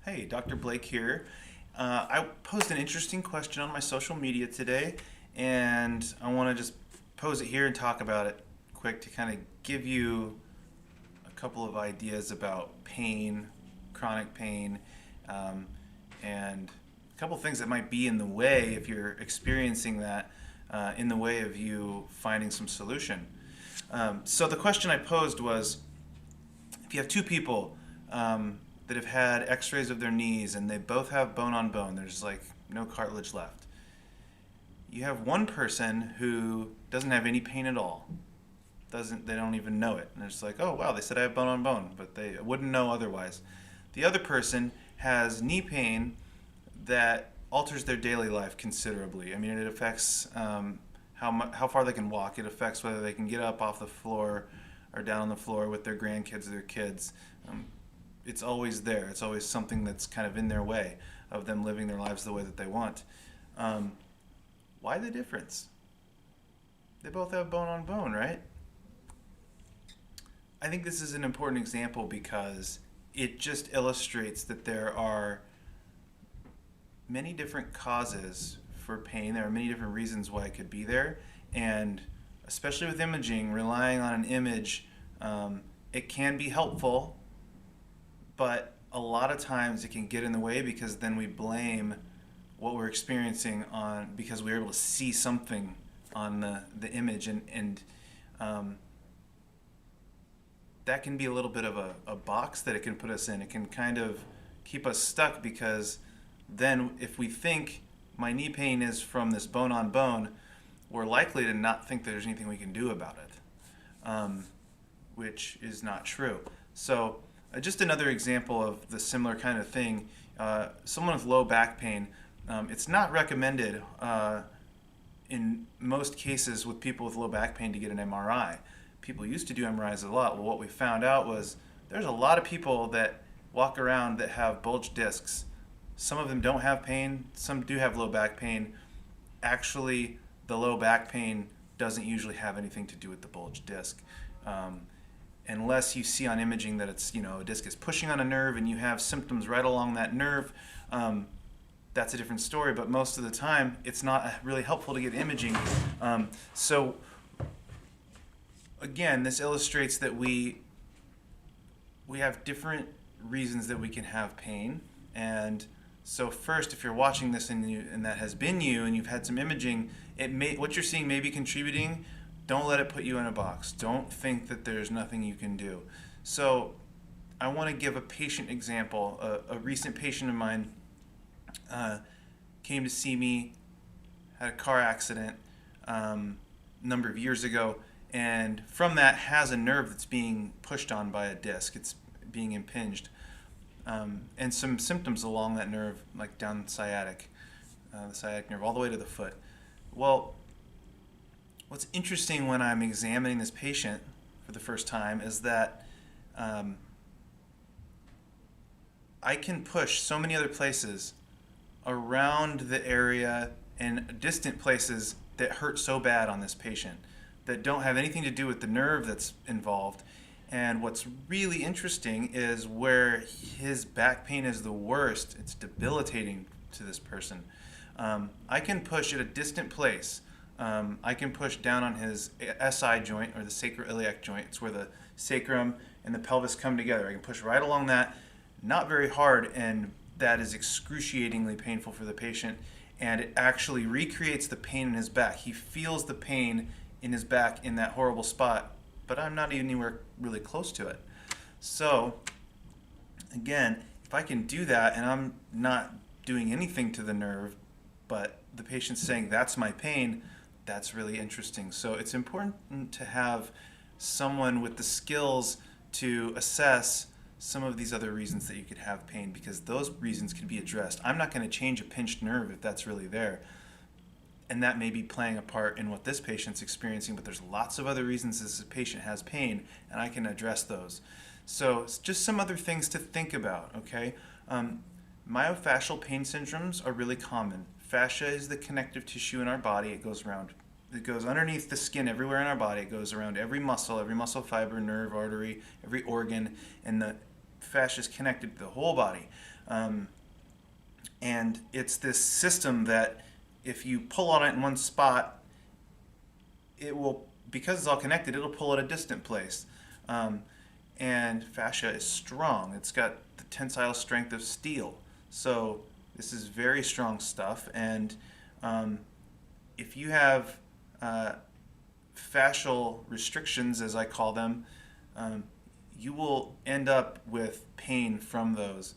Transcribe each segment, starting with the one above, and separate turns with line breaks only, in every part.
Hey, Dr. Blake here. I posed an interesting question on my social media today, and I want to just pose it here and talk about it quick to kind of give you a couple of ideas about pain, chronic pain, um, and a couple of things that might be in the way if you're experiencing that, in the way of you finding some solution. So the question I posed was, if you have two people that have had x-rays of their knees and they both have bone on bone, there's like no cartilage left. You have one person who doesn't have any pain at all. They don't even know it. And it's like, oh wow, they said I have bone on bone, but they wouldn't know otherwise. The other person has knee pain that alters their daily life considerably. I mean, it affects how far they can walk. It affects whether they can get up off the floor or down on the floor with their grandkids or their kids. It's always there. It's always something that's kind of in their way of them living their lives the way that they want. Um, why the difference? They both have bone on bone, right? I think this is an important example because it just illustrates that there are many different causes for pain. There are many different reasons why it could be there. And especially with imaging, relying on an image, it can be helpful, but a lot of times it can get in the way because then we blame what we're experiencing on because we were able to see something on the image, and that can be a little bit of a box that it can put us in. It can kind of keep us stuck because then if we think my knee pain is from this bone on bone, we're likely to not think there's anything we can do about it, which is not true. So just another example of the similar kind of thing, someone with low back pain, it's not recommended in most cases with people with low back pain to get an MRI. People used to do MRIs a lot. Well, what we found out was there's a lot of people that walk around that have bulged discs. Some of them don't have pain, some do have low back pain. Actually, the low back pain doesn't usually have anything to do with the bulged disc. Unless you see on imaging that it's, a disc is pushing on a nerve and you have symptoms right along that nerve, that's a different story. But most of the time, it's not really helpful to get imaging. So again, this illustrates that we have different reasons that we can have pain. And so first, if you're watching this and that has been you and you've had some imaging, what you're seeing may be contributing. Don't let it put you in a box. Don't think that there's nothing you can do. So I want to give a patient example. A recent patient of mine came to see me, had a car accident a number of years ago, and from that has a nerve that's being pushed on by a disc. It's being impinged. And some symptoms along that nerve, like down the sciatic nerve, all the way to the foot. Well, what's interesting when I'm examining this patient for the first time is that I can push so many other places around the area and distant places that hurt so bad on this patient that don't have anything to do with the nerve that's involved. And what's really interesting is where his back pain is the worst. It's debilitating to this person. I can push at a distant place. I can push down on his SI joint, or the sacroiliac joint. It's where the sacrum and the pelvis come together. I can push right along that, not very hard, and that is excruciatingly painful for the patient. And it actually recreates the pain in his back. He feels the pain in his back in that horrible spot, but I'm not anywhere really close to it. So, again, if I can do that and I'm not doing anything to the nerve, but the patient's saying that's my pain, that's really interesting. So it's important to have someone with the skills to assess some of these other reasons that you could have pain, because those reasons can be addressed. I'm not going to change a pinched nerve if that's really there. And that may be playing a part in what this patient's experiencing, but there's lots of other reasons this patient has pain, and I can address those. So it's just some other things to think about, okay? Myofascial pain syndromes are really common. Fascia is the connective tissue in our body. It goes underneath the skin everywhere in our body. It goes around every muscle fiber, nerve, artery, every organ. And the fascia is connected to the whole body. And it's this system that if you pull on it in one spot, it will, because it's all connected, it'll pull at a distant place. And fascia is strong. It's got the tensile strength of steel. So this is very strong stuff. And if you have fascial restrictions, as I call them, you will end up with pain from those.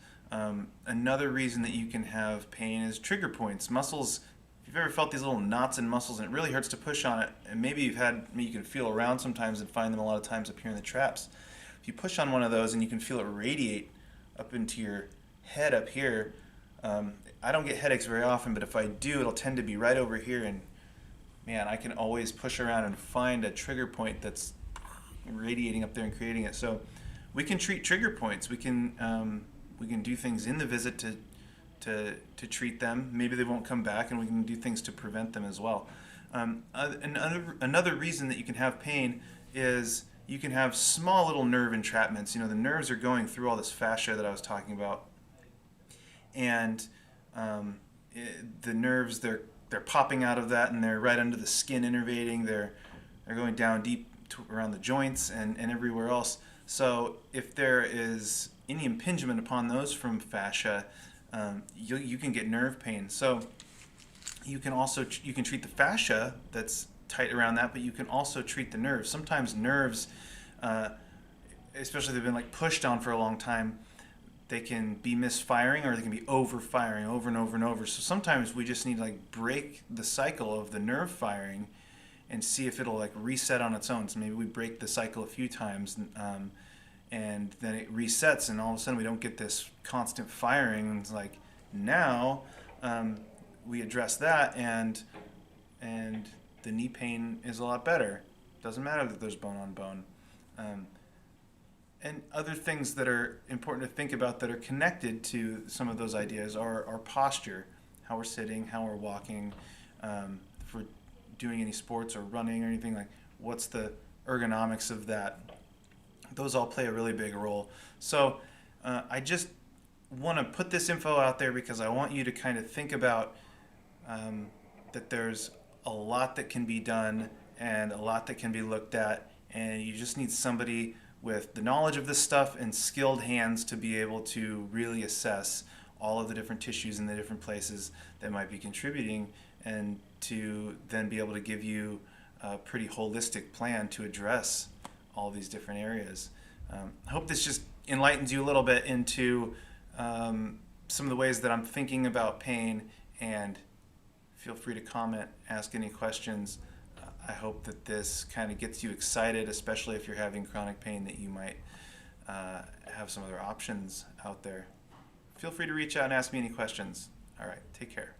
Another reason that you can have pain is trigger points. Muscles, if you've ever felt these little knots in muscles and it really hurts to push on it, and maybe you can feel around sometimes and find them a lot of times up here in the traps. If you push on one of those and you can feel it radiate up into your head up here, I don't get headaches very often, but if I do, it'll tend to be right over here, and man, I can always push around and find a trigger point that's radiating up there and creating it. So we can treat trigger points. We can do things in the visit to treat them. Maybe they won't come back, and we can do things to prevent them as well. Another reason that you can have pain is you can have small little nerve entrapments. The nerves are going through all this fascia that I was talking about, and the nerves, they're popping out of that, and they're right under the skin innervating. They're going down deep around the joints and everywhere else. So if there is any impingement upon those from fascia, you can get nerve pain. So you can treat the fascia that's tight around that, but you can also treat the nerves. Sometimes nerves, especially if they've been pushed on for a long time, they can be misfiring or they can be overfiring over and over and over. So sometimes we just need to break the cycle of the nerve firing and see if it'll reset on its own. So maybe we break the cycle a few times, and then it resets, and all of a sudden we don't get this constant firing. And it's now we address that, and the knee pain is a lot better. Doesn't matter that there's bone on bone. And other things that are important to think about that are connected to some of those ideas are our posture, how we're sitting, how we're walking, if we're doing any sports or running or anything, what's the ergonomics of that. Those all play a really big role. So I just want to put this info out there because I want you to kind of think about that there's a lot that can be done and a lot that can be looked at, and you just need somebody with the knowledge of this stuff and skilled hands to be able to really assess all of the different tissues in the different places that might be contributing, and to then be able to give you a pretty holistic plan to address all these different areas. I hope this just enlightens you a little bit into some of the ways that I'm thinking about pain, and feel free to comment, ask any questions. I hope that this kind of gets you excited, especially if you're having chronic pain, that you might have some other options out there. Feel free to reach out and ask me any questions. All right, take care.